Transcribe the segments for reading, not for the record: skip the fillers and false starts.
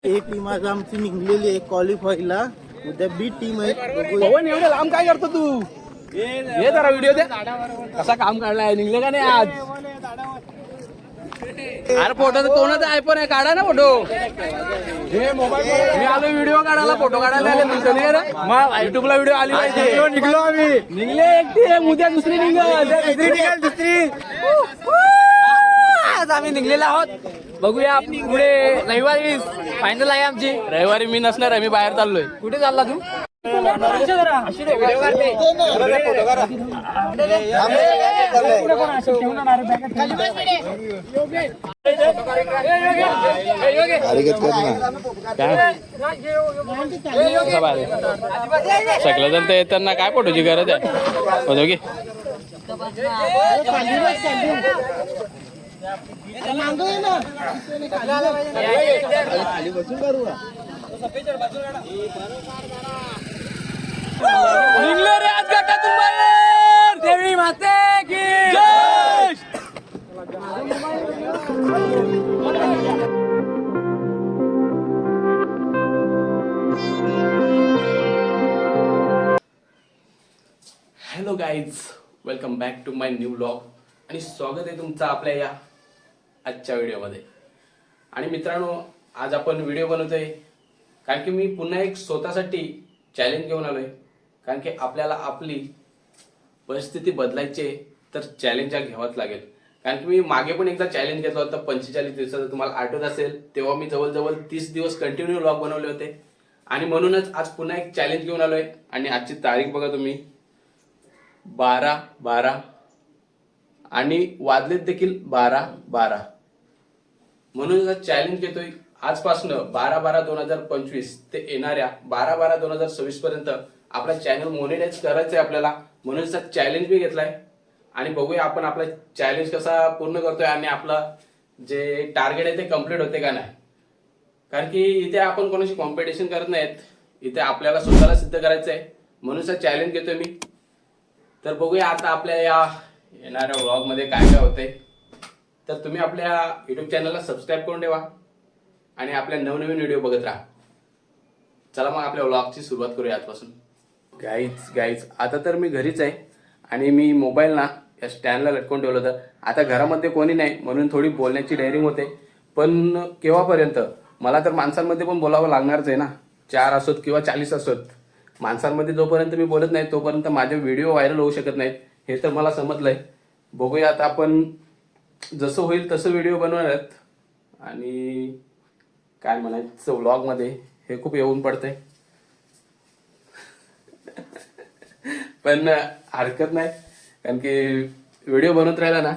एक टीम आज आमची निघलेली आहे क्वालिफायला. उद्या बी टीम आहे. पवन एवढे लांब काय करतो तू? ये जरा व्हिडिओ दे. कसा काम काढलाय, निघले का नाही आज? अरे फोटो कोणाचा आयफोन आहे, काढा ना फोटो. मी आलो व्हिडिओ काढायला, फोटो काढायला आले. तुमचं नाही रे मग युट्यूबला व्हिडिओ आली पाहिजे. निघलो आम्ही, निघले एकटी, उद्या दुसरी निघल, दुसरी. आज आम्ही निघलेलो आहोत. बघूया पुढे. रविवारी फायनल आहे आमची. रविवारी मी नसणार आहे, मी बाहेर चाललोय. कुठे चालला तू? सगळं जण ते त्यांना काय फोटोची गरज आहे. होतो की निघलो रे आज गटातून बाहेर. देवी माते की जय. Hello guys, welcome back to my new vlog आणि स्वागत आहे तुमचं आपल्या या आजच्या व्हिडिओमध्ये. आणि मित्रांनो, आज आपण व्हिडिओ बनवतोय कारण की मी पुन्हा एक स्वतःसाठी चॅलेंज घेऊन आलोय. कारण की आपल्याला आपली परिस्थिती बदलायची आहे तर चॅलेंज हा घ्यावाच लागेल. कारण की मी मागे पण एकदा चॅलेंज घेतला होता 45 दिवसाचा, तुम्हाला आठवत असेल. तेव्हा मी जवळजवळ 30 दिवस कंटिन्यू व्लॉग बनवले होते. आणि म्हणूनच आज पुन्हा एक चॅलेंज घेऊन आलोय. आणि आजची तारीख बघा तुम्ही, 12/12 आणि वाजलेत देखील 12/12. म्हणून चॅलेंज घेतोय आजपासून 12/12/2025 ते येणाऱ्या 12/12/2026 पर्यंत आपला चॅनल मोनेटाईज करायचं आहे आपल्याला. म्हणून चॅलेंज मी घेतलाय आणि बघूया आपण आपला चॅलेंज कसा पूर्ण करतोय आणि आपलं जे टार्गेट आहे ते कम्प्लीट होते का नाही. कारण की इथे आपण कोणाशी कॉम्पिटिशन करत नाहीत, इथे आपल्याला स्वतःला सिद्ध करायचं आहे. म्हणून चॅलेंज घेतोय मी. तर बघूया आता आपल्या या येणाऱ्या व्लॉग मध्ये काय काय होतंय. तर तुम्ही आपल्या युट्यूब चॅनलला सबस्क्राईब करून ठेवा आणि आपल्या नवनवीन व्हिडिओ बघत राहा. चला मग आपल्या व्लॉगची सुरुवात करूया आजपासून. गाईज आता तर मी घरीच आहे आणि मी मोबाईल ना या स्टँडला लटकून ठेवलं होतं. आता घरामध्ये कोणी नाही म्हणून थोडी बोलण्याची डेअरिंग होते. पण केव्हापर्यंत? मला तर माणसांमध्ये पण बोलावं लागणारच आहे ना. 4 असोत किंवा 40 असोत, माणसांमध्ये जोपर्यंत मी बोलत नाही तोपर्यंत माझे व्हिडिओ व्हायरल होऊ शकत नाहीत, हे तर मला समजलंय. बघूया आता आपण जसं होईल तसं व्हिडिओ बनवणार आहेत. आणि काय म्हणायचं, व्लॉगमध्ये हे खूप येऊन पडतंय पण हरकत नाही. कारण की व्हिडिओ बनवत राहिला ना,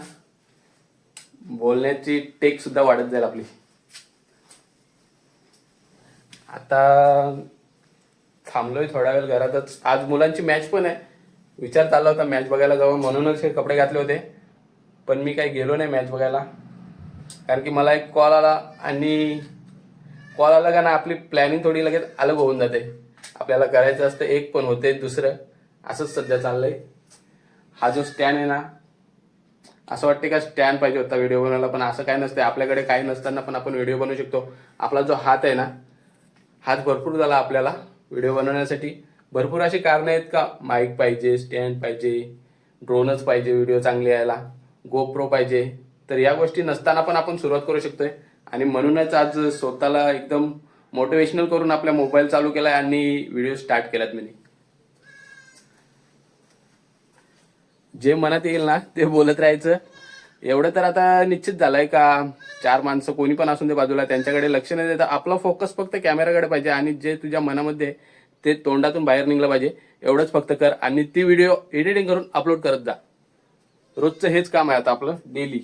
बोलण्याची टेक सुद्धा वाढत जाईल आपली. आता थांबलोय थोडा वेळ घरातच. आज मुलांची मॅच पण आहे. विचार चालला होता मॅच बघायला जावं, म्हणूनच हे कपडे घातले होते. पण मी काही गेलो नाही मॅच बघायला. कारण की मला एक कॉल आला आणि कॉल आला का ना, आपली प्लॅनिंग थोडी लगेच अलग होऊन जाते. आपल्याला करायचं असतं एक पण होते दुसरं. असंच सध्या चाललंय. हा जो स्टँड आहे ना, असं वाटते का स्टँड पाहिजे होता व्हिडिओ बनवायला, पण असं काय नसतं. आपल्याकडे काही नसताना पण आपण व्हिडिओ बनवू शकतो. आपला जो हात आहे ना, हात भरपूर झाला आपल्याला व्हिडिओ बनवण्यासाठी. भरपूर अशी कारणं आहेत का, माईक पाहिजे, स्टँड पाहिजे, ड्रोनच पाहिजे व्हिडिओ चांगले यायला, गोप्रो पाहिजे. तर या गोष्टी नसताना पण आपण सुरुवात करू शकतोय. आणि म्हणूनच आज स्वतःला एकदम मोटिवेशनल करून आपला मोबाईल चालू केलाय आणि व्हिडिओ स्टार्ट केलात मी. जे मनात येईल ना ते बोलत राहायचं. एवढं तर आता निश्चित झालंय का 4 माणसं कोणी पण असून दे बाजूला, त्यांच्याकडे लक्ष नाही देता आपला फोकस फक्त कॅमेराकडे पाहिजे. आणि जे तुझ्या मनामध्ये ते तोंडातून बाहेर निघलं पाहिजे, एवढंच फक्त कर. आणि ती व्हिडिओ एडिटिंग करून अपलोड करत जा. रोजचं हेच काम आहे आता आपलं डेली.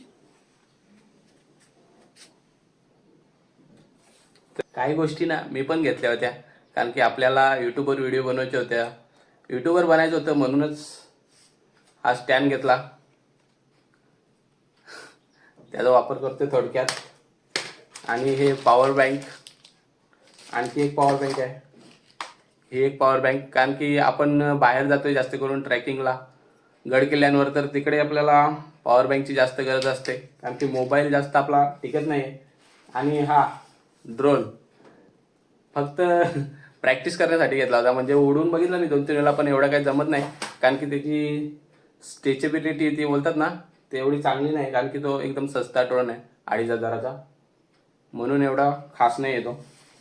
काही गोष्टी ना मी पण घेतल्या होत्या, कारण की आपल्याला युट्यूबवर व्हिडिओ बनवायच्या होत्या, युट्यूबवर बनायचं होतं. म्हणूनच हा स्टँड घेतला, त्याचा वापर करतोय थोडक्यात. आणि हे पॉवर बँक, आणखी एक पॉवर बँक आहे. ही एक पॉवर बँक, कारण की आपण बाहेर जातोय जास्त करून ट्रॅकिंगला, गड किल्ल्यांवर, तर तिकडे आपल्याला पॉवर बँकची जास्त गरज असते, कारण की मोबाईल जास्त आपला टिकत नाही. आणि हा ड्रोन, फक्त प्रॅक्टिस करण्यासाठी घेतला होता. म्हणजे उडून बघितलं मी 2-3 वेळा, पण एवढं काही जमत नाही. कारण की त्याची स्ट्रेचेबिलिटी ती बोलतात ना, ते एवढी चांगली नाही. कारण की तो एकदम सस्ता ड्रोन आहे 2,500चा, म्हणून एवढा खास नाही येतो.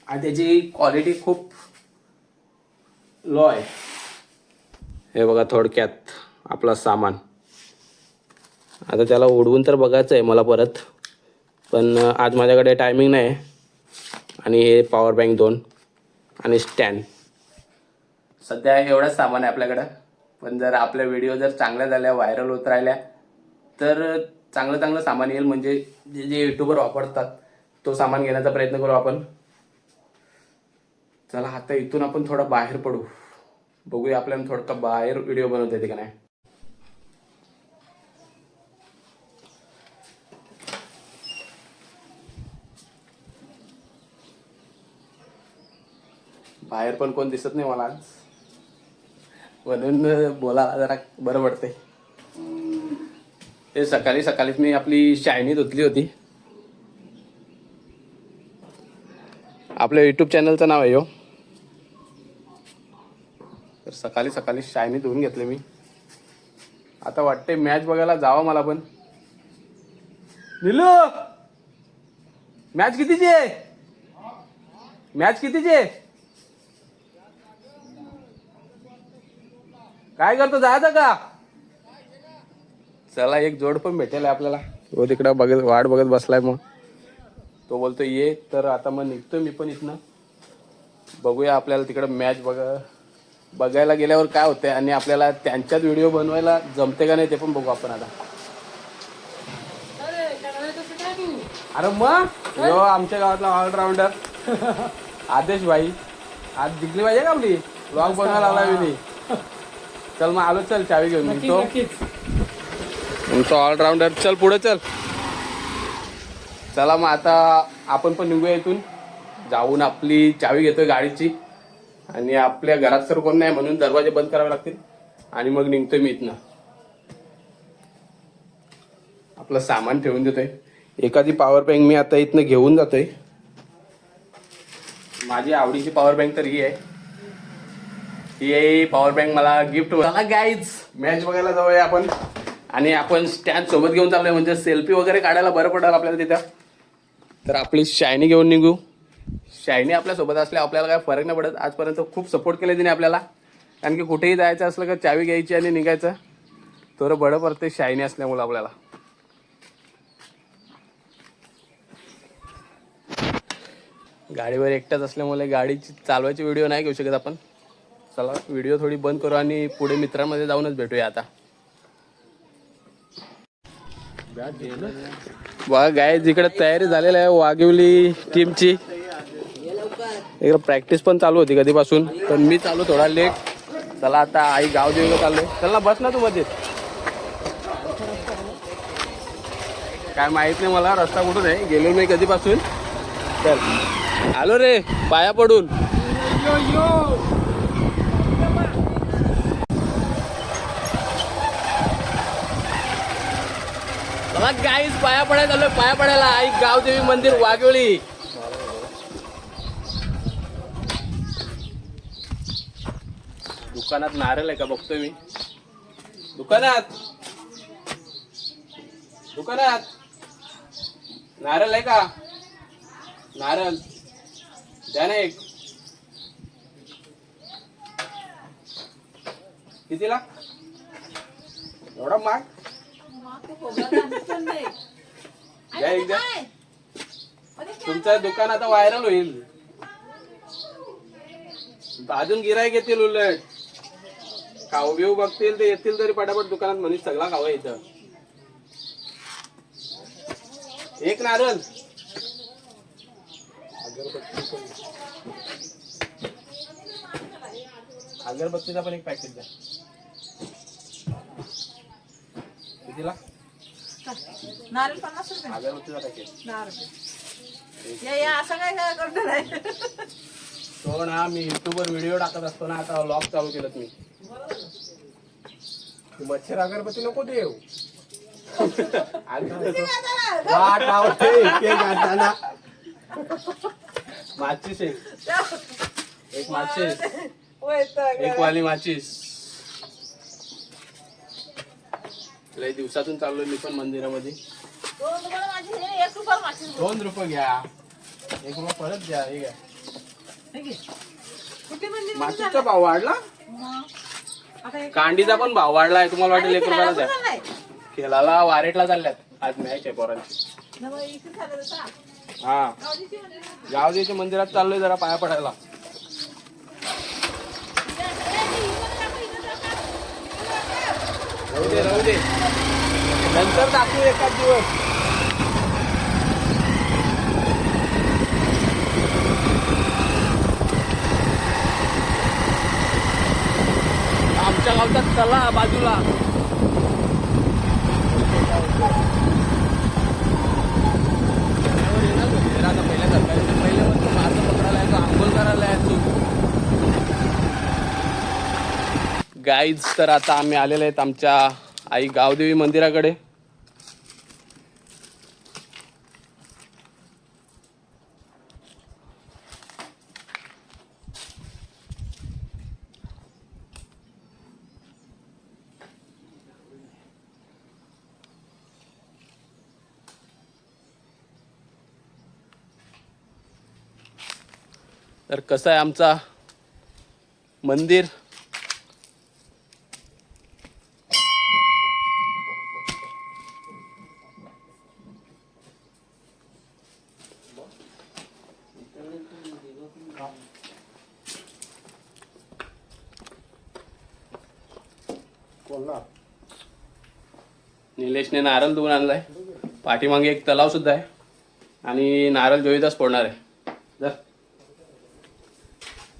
आणि त्याची क्वालिटी खूप लो आहे. हे बघा थोडक्यात आपला सामान. आता त्याला उडवून तर बघायचं आहे मला परत, पण आज माझ्याकडे टायमिंग नाही. आणि हे पॉवर बँक 2 आणि स्टँड, सध्या एवढंच सामान आहे आपल्याकडं. पण जर आपल्या व्हिडिओ जर चांगल्या झाल्या, व्हायरल होत राहिल्या, तर चांगलं चांगलं सामान येईल. म्हणजे जे जे यूट्यूबर वापरतात तो सामान घेण्याचा प्रयत्न करू आपण. चला आता इथून आपण थोडा बाहेर पडू, बघूया आपल्याला थोडं बाहेर व्हिडिओ बनवता येते का नाही. बाहेर पण कोण दिसत नाही मला आज, म्हणून बोलायला जरा बरं पडते. ते सकाळीच मी आपली शायनी धुतली होती. आपल्या युट्यूब चॅनलचं नाव आहे यो. तर सकाळी शायनी धुवून घेतले मी. आता वाटते मॅच बघायला जावं मला पण. निलू, मॅच कितीची आहे? मॅच कितीची आहे? काय करतो, जायचं का? चला एक जोड पण भेटेल आपल्याला. तो तिकडं बघत वाट बघत बसलाय. मग तो बोलतो ये, तर आता मग निघतोय मी पण इथनं. बघूया आपल्याला तिकडं मॅच बघायला गेल्यावर काय होतंय, आणि आपल्याला त्यांच्यात व्हिडिओ बनवायला जमते का नाही ते पण बघू आपण आता. अरे मग यो आमच्या गावातला ऑलराऊंडर आदेश भाई आज जिंकली पाहिजे का आपली. ब्लॉग बनवायला लावला मी. चल मग आलो, चल चावी घेऊन निघतो. तुमचा ऑलराऊंडर, चल पुढे चल. चला मग आता आपण पण निघूया इथून. जाऊन आपली चावी घेतोय गाडीची, आणि आपल्या घरात तर कोण नाही म्हणून दरवाजे बंद करावे लागतील, आणि मग निघतोय मी इथनं. आपलं सामान ठेवून देतोय. एखादी पॉवर बँक मी आता इथनं घेऊन जातोय. माझी आवडीची पॉवर बँक तर ही आहे. ही पॉवर बँक मला गिफ्ट. चला गाईज, मॅच बघायला जाऊया आपण. आणि आपण स्टँड सोबत घेऊन चाललोय, म्हणजे सेल्फी वगैरे काढायला बरं पडेल आपल्याला तिथं. तर आपली शायनी घेऊन निघू. शायनी आपल्यासोबत असल्या आपल्याला काय फरक नाही पडत. आजपर्यंत खूप सपोर्ट केले तिने आपल्याला. कारण की कुठेही जायचं असलं का चावी घ्यायची आणि निघायचं, तर बरं पडते शायनी असल्यामुळे आपल्याला. गाडीवर एकटाच असल्यामुळे गाडीची चालवायची व्हिडिओ नाही घेऊ शकत आपण. चला व्हिडिओ थोडी बंद करू आणि पुढे मित्रांमध्ये जाऊनच भेटूया आता. बघा गाय जिकडे तयारी झालेली आहे वाघिवली टीमची. इकडे प्रॅक्टिस पण चालू होती कधीपासून, पण मी चालू थोडा लेट. चला आता आई गाव देवीला चाललोय. चल ना, बस ना तू मध्ये. काय माहित नाही मला रस्ता कुठून आहे, गेलो मी कधीपासून. चल आलो रे पाया पडून. बघा गाईज पाया पडायला चाललोय, पाया पडायला. आई गावदेवी मंदिर वाघिवली. दुकानात नारळ आहे का बघतोय मी. दुकानात नारळ आहे का? नारळ द्या ना एक. कितीला एवढा माग? द्या एक द्या. तुमचं दुकान आता व्हायरल होईल, अजून गिराईक येतील. उलट खाऊ बिऊ बघतील ते येतील तरी पटापट दुकानात म्हणून सगळा खावा इथं. एक नारळ. अगरबत्तीचा पण एक पॅकेट द्या. कितीला? नारळ 50 रुपये. अगरबत्तीचा पॅकेट 10 रुपये. या असं काय करणार आहे? तो ना मी युट्यूबवर व्हिडिओ टाकत असतो ना, आता व्लॉग चालू केलं मी. मच्छर अगरबत्ती नको देऊ. वाट लावते माचीस एक माचीस वैताग एक वाली माचीस. लय दिवसातून चाललोय मी पण मंदिरामध्ये. 2 रुपयाला माझी हे 1 रुपयाला माचीस. 2 रुपये घ्या, 1 रुपया परत द्या. हे घ्या. हे घे. कुठे मंदिर माचीसचा भाव वाढला, मग आता हे कांडीचा पण भाव वाढलाय. तुम्हाला वाटेल 1 रुपयाला द्या. नाही खेळाला वारेटला चालल्यात, आज मॅच आहे पोरांची. नवा इथे झालं तसा हा, गावजीची मंदिर. गावदेवीच्या मंदिरात चाललोय जरा पाया पडायला. राहू दे नंतर दाखवू एखाद दिवस. आमच्या गावचा तला बाजूला. पहिले मासे पकडायला यायचो, आंघोळ करायला यायचो. गाईज, तर आता आम्ही आलेले आहेत आमच्या आई गावदेवी मंदिराकडे. तर कसं आहे आमचा मंदिर. निलेशने नारळ धुवून आणलाय. पाठीमागे एक तलाव सुद्धा आहे आणि नारळ जोईदास फोडणार आहे. जर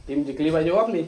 टीम जिंकली पाहिजे हो आपली.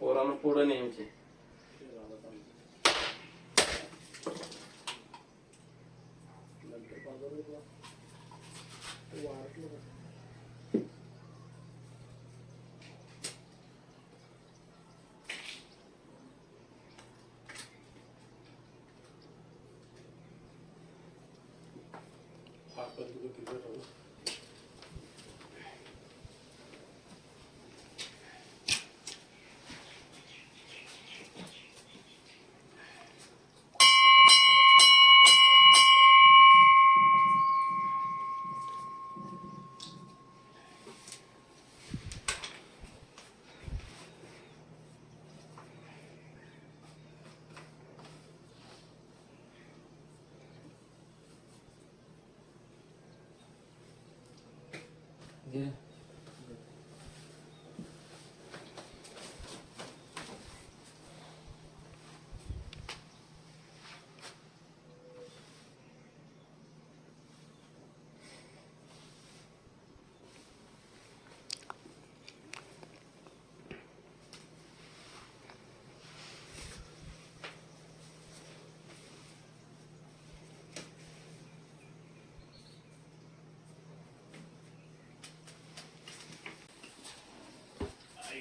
पोरांना पुढं न्यायचे.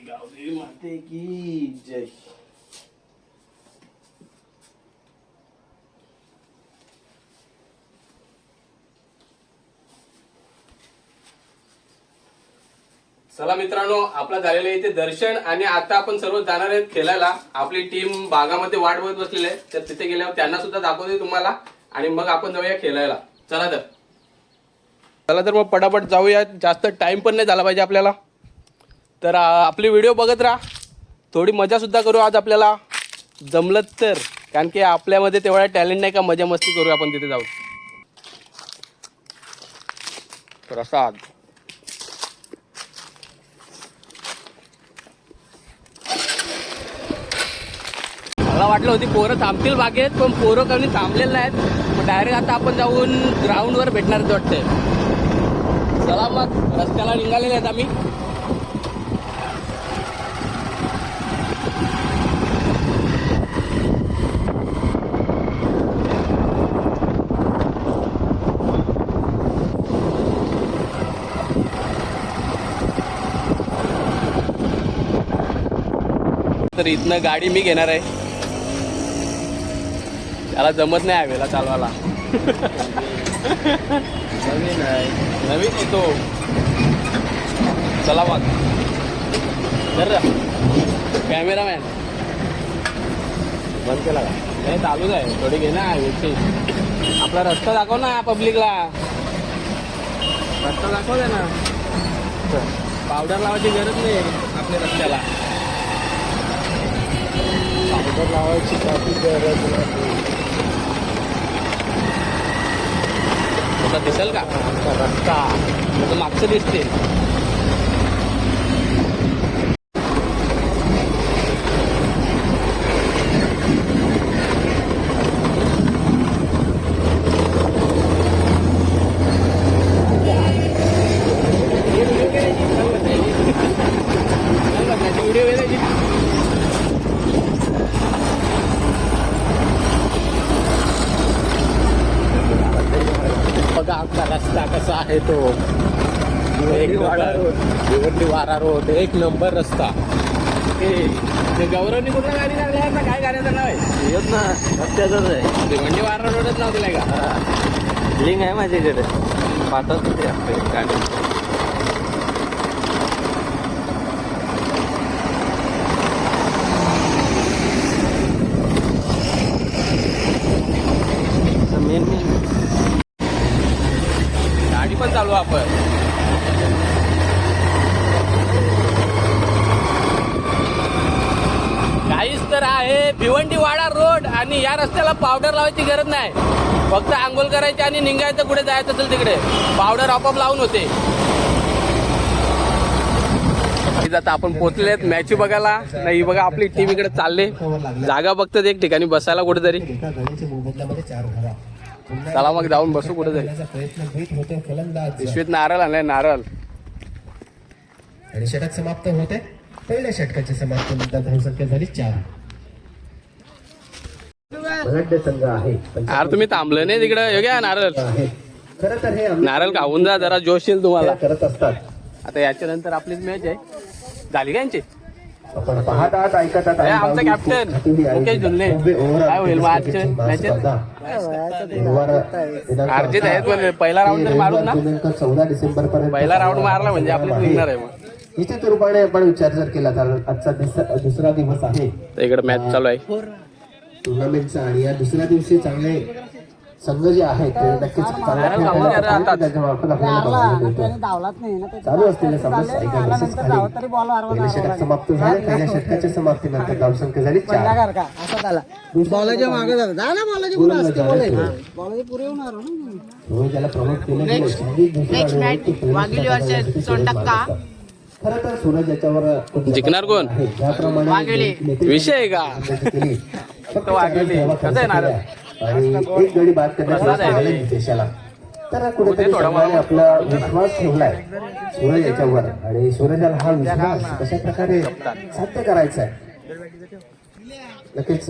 गावदेवी माते की जय. चला मित्रांनो, आपला झालेलं आहे इथे दर्शन आणि आता आपण सर्व जाणार आहेत खेळायला. आपली टीम भागामध्ये वाट बघत बसलेली आहे, तर तिथे गेल्यावर त्यांना सुद्धा दाखवते तुम्हाला आणि मग आपण जाऊया खेळायला. चला तर मग पटापट जाऊया, जास्त टाइम पण नाही झाला पाहिजे आपल्याला. तर आपली व्हिडिओ बघत राहा, थोडी मजा सुद्धा करू आज आपल्याला जमलं तर, कारण की आपल्यामध्ये तेवढा टॅलेंट नाही का मजा मस्ती करू आपण तिथे जाऊ. प्रसाद मला वाटलं होती पोरं थांबतील बागेत, पण पोरं कमी थांबलेलं नाहीत. मग डायरेक्ट आता आपण जाऊन ग्राउंडवर भेटणार वाटतंय. चला मग रस्त्याला निघालेले आहेत आम्ही. तर इथनं गाडी मी घेणार आहे, त्याला जमत नाही हवेला चालवायला. नवीन येतो. चला मग कॅमेरामॅन बंद केला का? नाही चालूच आहे, थोडी घे ना व्यक्ती. आपला रस्ता दाखव ना पब्लिकला, रस्ता दाखव दे ना. पावडर लावायची गरज नाही आपल्या रस्त्याला, पावडर लावायची काही गरज नाही. दिसेल का रस्ता? मागचं दिसते. बघा आपला रस्ता कसा आहे तो. भिवंडी वारा रोड एक नंबर रस्ता. गौरवनी कुठला गाडी लागली आहे ना? काय गाड्याचं नाव आहे? येत ना, रस्त्याचंच आहे. भिवंडी वारा रोडच नाव दिलाय का? लिंक आहे माझ्याकडे, पाठवत होते आपली गाडी. गाडी पण चालू आपण. काहीच तर आहे भिवंडी वाडा रोड आणि या रस्त्याला पावडर लावायची गरज नाही. फक्त आंघोळ करायची आणि निघायचं, कुठे जायचं असेल तिकडे पावडर आपोआप लावून होते. आता आपण पोहोचलेत मॅच बघायला. नाही बघा आपली टीम इकडे चालले, जागा बघतात एक ठिकाणी बसायला कुठेतरी. चला मग जाऊन बसू कुठेतरी. पिशवीत नारळ आणलाय, नारळ. आणि षटक समाप्त होते. पहिल्या षटकाची समाप्तीनंतर धावसंख्या झाली 4. संघ आहे. यार तुम्ही थांबलं नाही तिकडे, हे घ्या नारळ. खरं तर हे नारळ खाऊन जा, जरा जोश येईल तुम्हाला. करत असतात. आता याच्या नंतर आपलीच मॅच आहे. झाली का यांची? आपण पाहत आहात, ऐकत आहात. आमचा कॅप्टन मुकेश धुल्ले. काय होईल मग आजच्या मॅचेत? अर्जित आहेत पण पहिला राऊंड जर मारून ना, 14 डिसेंबर पर्यंत पहिला राऊंड मारला म्हणजे आपली निघणार आहे. मग निश्चित रूपाने आपण विचार जर केला तर आजचा दुसरा दिवस आहे, इकडे मॅच चालू आहे टुर्नामेंटचा. आणि या दुसऱ्या दिवशी चांगले संघ जे आहेत ते नक्कीच चांगल्या चालू असलेल्या षटक समाप्त झाले. पहिल्या षटकाच्या समाप्तीनंतर धावसंख्या झाली 4. ज्याला प्रमोट केलं खरं तर सूरज याच्यावर जिंकणार कोण? त्याप्रमाणे विषय आहे का? फक्त कसं येणार आणि एक गडी बाद करण्यासाठी देशाला. तर कुठेतरी संघाने आपला विश्वास ठेवलाय सूरज याच्यावर. आणि सूरजाला हा विश्वास कशा प्रकारे साध्य करायचा आहे नक्कीच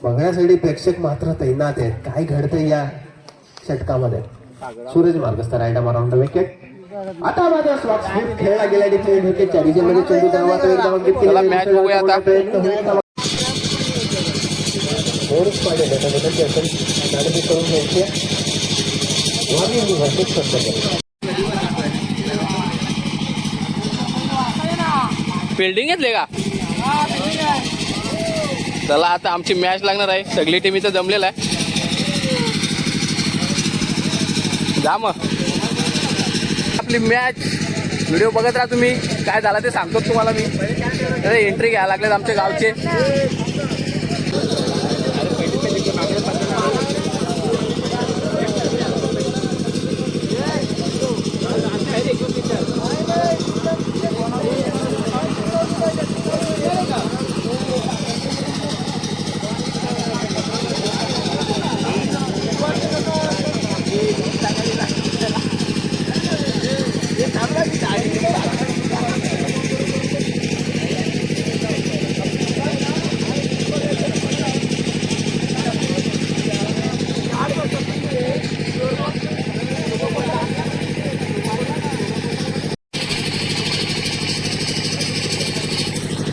बघण्यासाठी प्रेक्षक मात्र तैनात आहेत. काय घडतंय या षटकामध्ये. सूरज मार्गस्थ रायडा माराउंड विकेट. आता माझा स्वागत खेळला गेला डिफेंड विकेटच्या विजयमध्ये चेंडू धावाचा एकदा मॅच बघूया आता. ओरच पाहिजे करून घ्यायचे. वाणी भरपूर फिल्डिंग घेतले का? चला आता आमची मॅच लागणार आहे. सगळी टीम इथं जमलेला आहे. जा मग आपली मॅच. व्हिडिओ बघत राहा तुम्ही. काय झालं ते सांगतो तुम्हाला मी. एंट्री घ्यायला लागलेत आमच्या गावचे.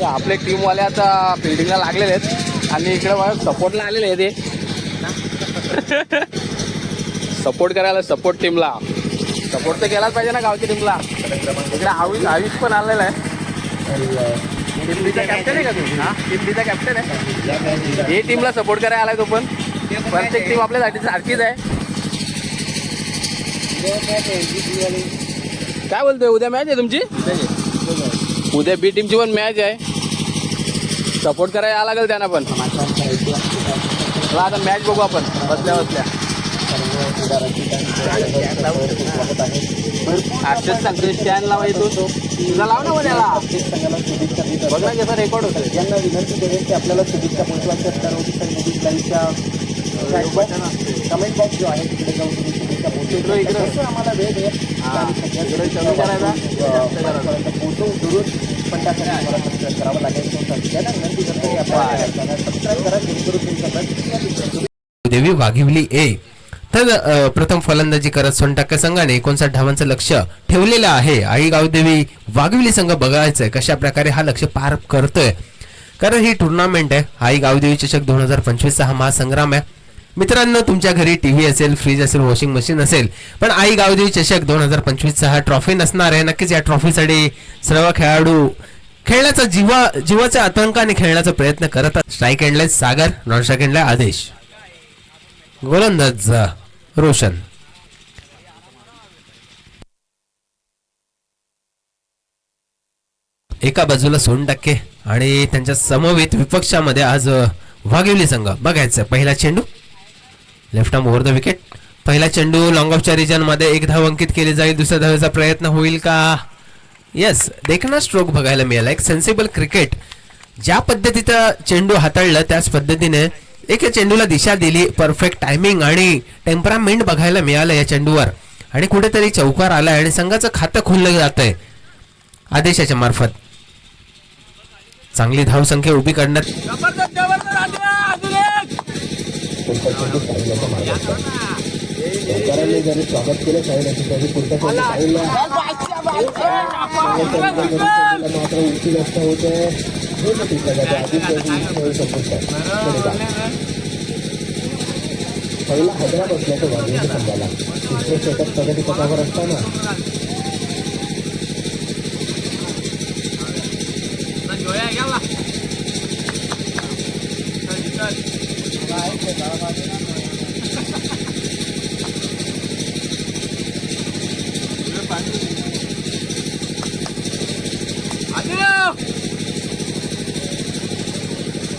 आपले टीमवाले आता फिल्डिंगला लागलेले आहेत आणि इकडे मला सपोर्टला आलेले आहे ते. सपोर्ट करायला, सपोर्ट टीमला सपोर्ट तर केलाच पाहिजे ना गावच्या टीमला. इकडे आयुष पण आलेला आहे. टीम बीचा कॅप्टन आहे का तू? हा, टीम बीचा कॅप्टन आहे. हे टीमला सपोर्ट करायला आलाय तो पण. प्रत्येक टीम आपल्यासाठी सारखीच आहे. काय बोलतोय? उद्या मॅच आहे तुमची? उद्या बी टीमची पण मॅच आहे. सपोर्ट करायला यावं लागेल त्यांना पण. आता मॅच बघू आपण बसल्या बसल्या. आजच सांगतो स्टँड लावा येतो. तुझा लाव ना त्याला. बघ ना कसं रेकॉर्ड होतं. यांना विनंती करेन की आपल्याला शुभेच्छा पोहोचवायच्या असतात. कमेंट बॉक्स जो आहे तिकडे जाऊन तुम्ही शुभेच्छा पोहोचवतो. इकडे आम्हाला वेळ द्या. पोहोचवून दुरून पण त्यासाठी मला सबस्क्राईब करावं लागेल. त्यांना विनंती करतो की आपल्याला सबस्क्राईब करा. जेणेकरून देवी वाघिवली ए. तर प्रथम फलंदाजी करत सोनटक्का संघाने 59 धावांचं लक्ष ठेवलेलं आहे. आई गावदेवी वाघिवली संघ बघायचंय कशा प्रकारे हा लक्ष पार करतोय. कारण ही टुर्नामेंट आहे. आई गावदेवी चषक 2025 हा महासंग्राम आहे. मित्रांनो, तुमच्या घरी टीव्ही असेल, फ्रीज असेल, वॉशिंग मशीन असेल, पण आई गावदेवी चषक 2025 हा ट्रॉफी नसणार आहे. नक्कीच या ट्रॉफीसाठी सर्व खेळाडू खेळण्याचा जीवाच्या आतंकाने खेळण्याचा प्रयत्न करतात. स्ट्राईक एंडला सागर, नॉन स्ट्राईक एंडला आदेश, गोलंदाज रोशन. एका बाजूला सोनटक्के आणि त्यांच्या समवेत विपक्षामध्ये आज वाघिवली संघ बघायचं. पहिला चेंडू left arm over the wicket. पहिला चेंडू लॉंग ऑफच्या रिजन मध्ये एक धाव अंकित केली जाईल. दुसऱ्या धावेचा प्रयत्न होईल का? येस, देखना स्ट्रोक बघायला मिळाला. एक सेन्सिबल क्रिकेट. ज्या पद्धतीचा चेंडू हाताळला त्याच पद्धतीने एक चेंडूला दिशा दिली. परफेक्ट टायमिंग आणि टेम्परामेंट बघायला मिळालं या चेंडूवर आणि कुठेतरी चौकार आलाय आणि संघाचं खातं खुललं जात आहे आदेशाच्या मार्फत. चांगली धावसंख्या उभी करण्यात जरी स्वागत केलं साहेब पुढच्या मात्र उंची जास्त होते. पहिला हैदराबाद बसल्याचं वाघिवली संघाला तिसरे षटक प्रगती पथावर असताना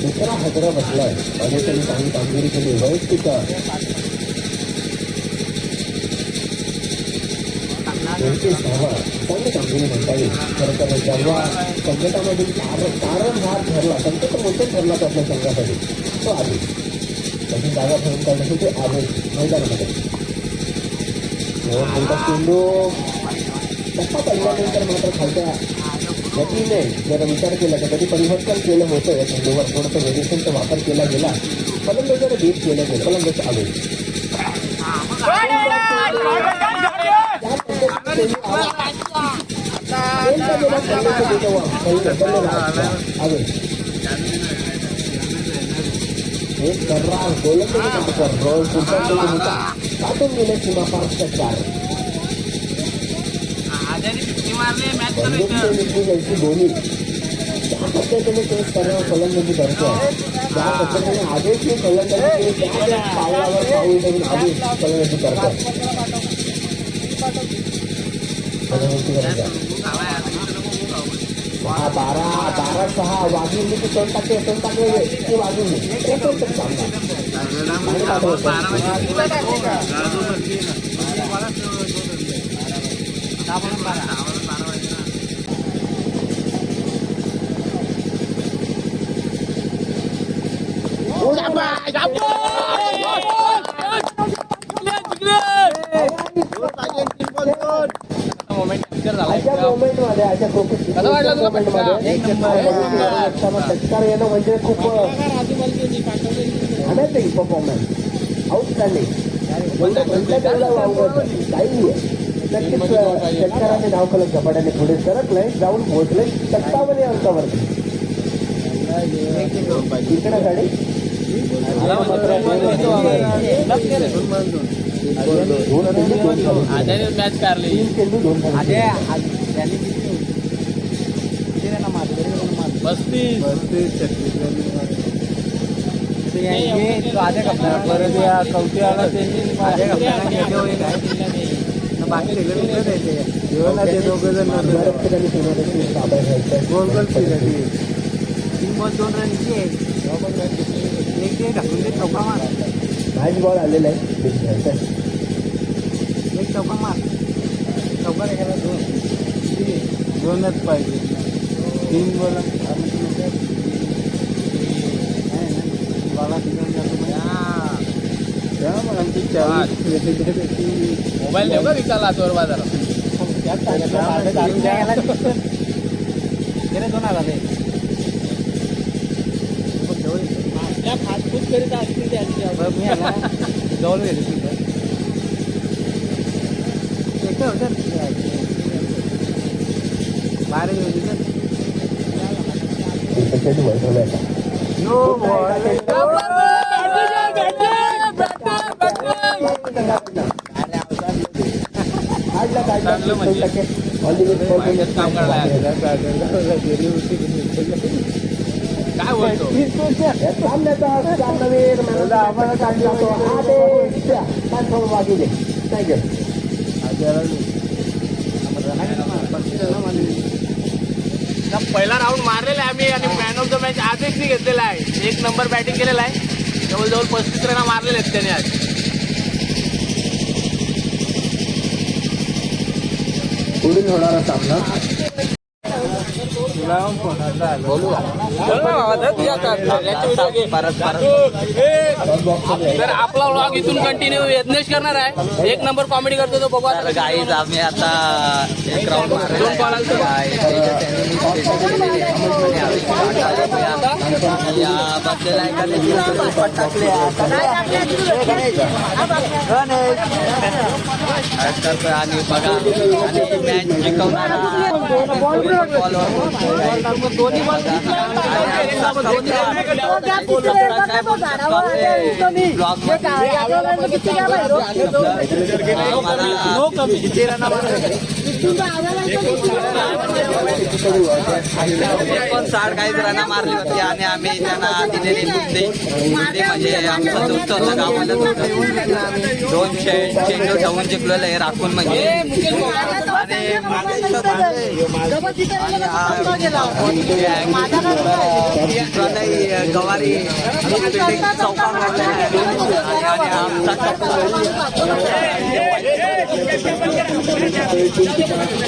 दुसरा हजरा बसलाय. अनेकांनी चांगली कामगिरी केली. वैयक्तिक चांगली कामगिरी म्हणता येईल. खरं तर जेव्हा संकटामधील तारणहार ठरला, संकट मोठे ठरला आपल्या संघासाठी, तो आधी त्याची जागा ठरवून काढण्यासाठी आले मैदानामध्ये. कोणता चेंडू टप्पा पडल्यानंतर मात्र खालच्या गतीने जर विचार केला तर कधी परिवर्तन केलं होतं. या चेंडूवर थोडंसं व्हेरिएशनचा वापर केला गेला. फलंदाजाने बीट केलं गेलं. फलंदाज आले. एक कर्रार काटून गेले सीमा पार चार. दोन्ही ज्या पद्धतीने ते फलंदाजी करतो त्या पद्धतीने आधीच मी फलंदाजी त्या पावलावर पाऊल ठेवून आधीच फलंदाजी करतो. हा 12-6 वाजून की 3 टाके ते वाजून षटकार येणं म्हणजे खूप अमेझिंग परफॉर्मन्स, आउटस्टँडिंग. काही नक्कीच षटकाराने धावफलक झपाट्याने पुढे सरकलंय, जाऊन पोहोचलंय 57 अंकावरती. तिकडे गाडी मॅच काढली. 5 बॉल आलेला आहे. एक चौका मार, चौका नाही गेला, 2च पाहिजे. 3 बॉल मोबाईल देऊ का विकायला आजवर बाजारात? फास्टफूड करीत असतील जवळ बाहेर काय बोलतो पहिला राऊंड मारलेला आहे आम्ही आणि मॅन ऑफ द मॅच आजच मी घेतलेला आहे. 1 नंबर बॅटिंग केलेला आहे. जवळजवळ 35 रन मारलेले आहेत त्याने आज. पुढील होणारा सामना तर आपला व्लॉग इथून कंटिन्यू यज्ञेश करणार आहे. 1 नंबर कॉमेडी करतो तो बघू. आता गाईज आम्ही आता एक राऊंड आणि बघा मॅच जिंकवणारा दोन्ही पण 60 रना मारली होती आणि आम्ही त्यांना दिलेले मुद्दे म्हणजे आमचं दोस्त होतं गावाला 2 चेंडू ठेवून जिंकलेलं आहे राखून म्हणजे. गवारी चौका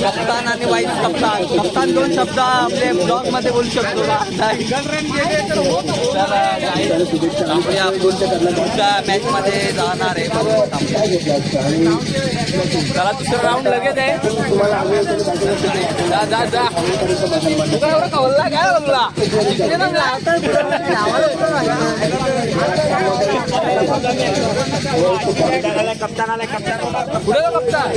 कप्तान आणि वाईस कप्तान. कप्तान 2 शब्द आपले ब्लॉग मध्ये बोलू शकतो. पुढच्या मॅच मध्ये जाणार आहे. चला दुसरा राऊंड लगेच आहे. जा जा एवढं कवलला काय बोलला कप्तान आलाय. पुढे कप्तान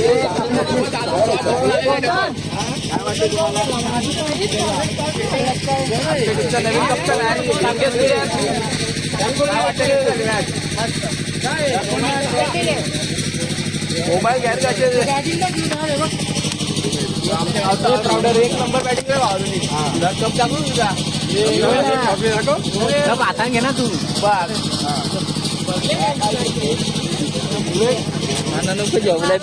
नवीन कप्तान आहे. मोबाईल घ्यायला आमच्या गावचा ऑलराऊंडर एक नंबर बॅटिंग कप टाकून तुझा आता घे ना तू नको जेवलाय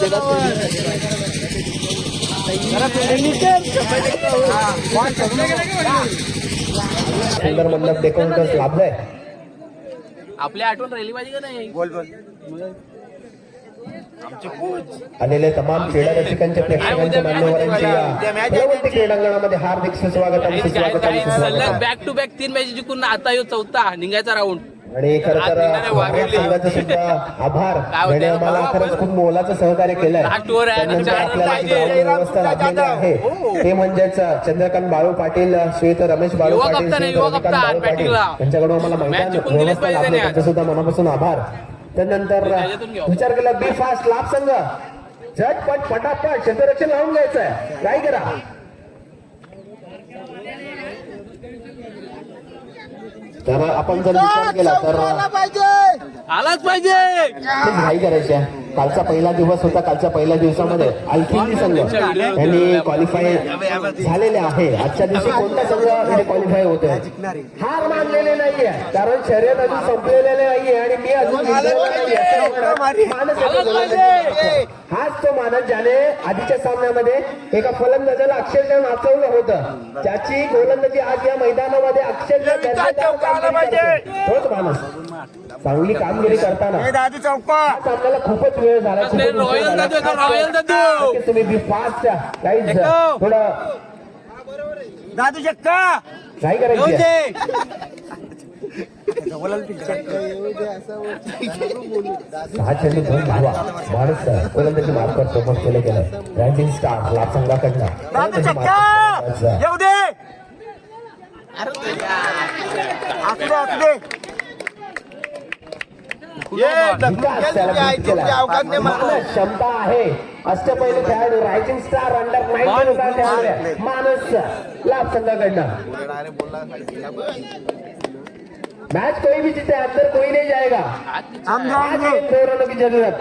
सुंदर मंडप डेकोरेटर्स लाभलंय. आपली आठवण राहिली पाहिजे का नाही आलेले तमाम क्रीडा रसिकांचे प्रेक्षकांच्या मान्यवरांचे या फलवंती क्रीडांगणामध्ये हार्दिक सुस्वागतम सुस्वागतम. बॅक टू बॅक 3 मॅच जिंकून आता येऊ चौथा निघायचा राऊंड. आणि खरं तर भारत संघाचं सुद्धा आभार ज्याने आम्हाला खरंच खूप मोलाचं सहकार्य केलंय. त्यानंतर आपल्याला जी ग्राउंड व्यवस्था लाभलेली आहे ते म्हणजेच चंद्रकांत बाळू पाटील, श्वेत रमेश बाळू पाटील, श्वेत रविकांत बाळू पाटील यांच्याकडून आम्हाला मैदान व्यवस्था लाभली, त्यांचे सुद्धा मनापासून आभार. त्यानंतर विचार केला बी फास्ट लाभ संघ झटपट पटापट क्षेत्ररक्षण लावून घ्यायचंय. काय करा तर आपण जर विचार केला तर आलाच पाहिजे. घाई करायच्या. कालचा पहिला दिवस होता. कालच्या पहिल्या दिवसामध्ये अलखिंडी संघ यांनी क्वालिफाय झालेले आहे. आजच्या दिवशी कोणता संघ इथे क्वालिफाय होतोय? हार मानलेले नाहीये कारण शर्यत अजून संपलेले नाहीये आणि मी अजून हाच तो मानस ज्याने आधीच्या सामन्यामध्ये एका फलंदाजाला अक्षरशः नाचवलं होतं, ज्याची गोलंदाजी आज या मैदानामध्ये अक्षरशः तोच माणूस चांगली कामगिरी करताना आपल्याला खूपच वेळ झाला. तुम्ही बी फास्ट काहीच थोडं दादू शकता काय करायची सहा चेंडू दोन धावा माणूस गोलंदाजी मार्फत सोबत केलं गेलं. रॅन्किंग स्टार लाभ संघाकडनं येऊ दे क्षमता आहे. अष्टपैलू खेळाडू रायझिंग स्टार अंडर 19 खेळाडू माणूस लाभ संघाकडनं. मैच कोई भी जीते अंदर कोई नहीं जाएगा. हम जाएंगे 2 रनों की जरूरत.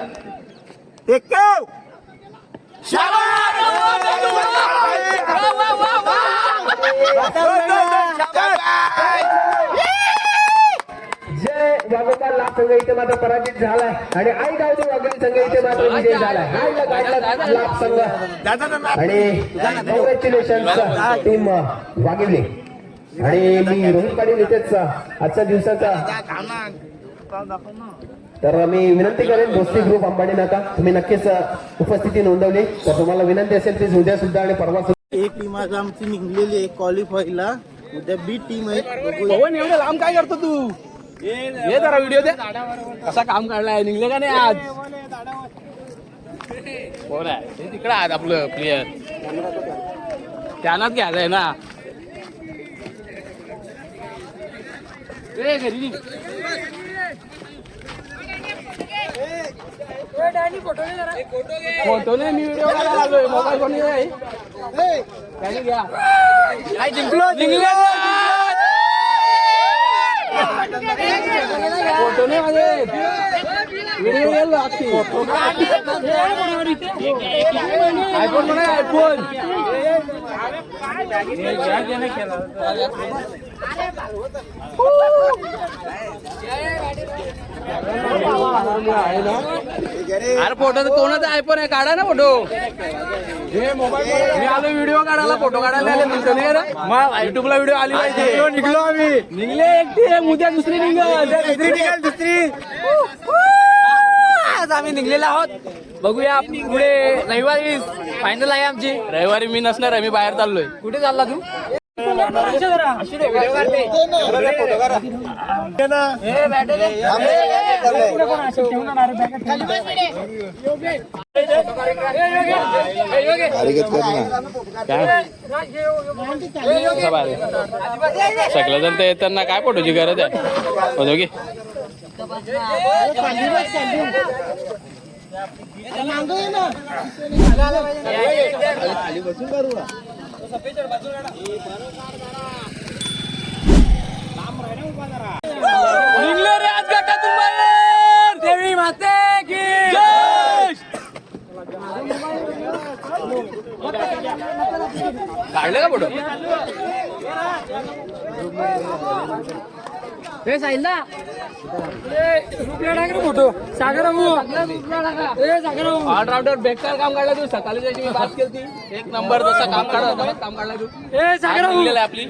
जय वाघोबा लाभ संघ इथे मात्र पराजित झालाय आणि आई गावची वाघोली संघ इथे मात्र विजय झालाय. लाभ संघ आणि कॉंग्रॅच्युलेशन टीम वाघिवली. आणि मी रोहित पाटील इथेच आजच्या दिवसाचा तर मी विनंती करेन दोस्ती ग्रुप अंबाडी नाका तुम्ही नक्कीच उपस्थिती नोंदवली तर तुम्हाला विनंती असेल ती उद्या सुद्धा आणि परवा सुद्धा. एक टीम आज आमची निघलेली आहे क्वालिफायला. उद्या बी टीम आहे. पवन एवढे लांब काय करतो तू? ये जरा व्हिडिओ दे कसा काम काढलाय. निघले का नाही आज? कोण आहे ते तिकडं आज आपलं प्लेयर त्यांनाच घ्यायचंय ना. घरी फोटो नाही मी व्हिडिओ करायला आलोय. मोबाईल कोणी आहे घ्या. फोटो नाही माझे व्हिडिओ गेलो आजची. आयफोन पण आहे आयफोन. अरे फोटो तर कोणाचा आयफोन आहे काढा ना फोटो. मी आलो व्हिडिओ काढायला फोटो काढायला आले म्हणतो नाही रे. मग युट्यूबला व्हिडिओ आली पाहिजे. निघलो आम्ही निघले एकटी उद्या दुसरी निघल दुसरी. आज आम्ही निघलेलो आहोत. बघूया पुढे रविवारी फायनल आहे आमची. रविवारी मी नसणार आहे. मी बाहेर चाललोय. कुठे चालला तू? सगळं जण ते त्यांना काय फोटोची गरज आहे. होतो की निघले रे आज गटातून बाहेर. देवी माते की जय. काढले का फोटो? ऑलराऊंडर बेकार काम काढला तू. सकाळी त्याची मी बात केली, एक नंबर तसा काम काढला होता, काम काढला तू. आज निघलेलं आहे आपली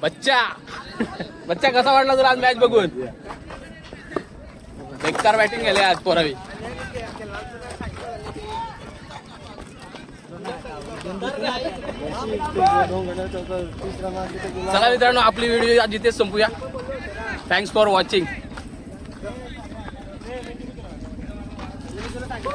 बच्चा. बच्चा कसा वाटला तुला आज मॅच बघून? बेकार बॅटिंग केली आज पोरावी. चला मित्रांनो, आपली व्हिडिओ आज इथेच संपूया. Thanks for watching.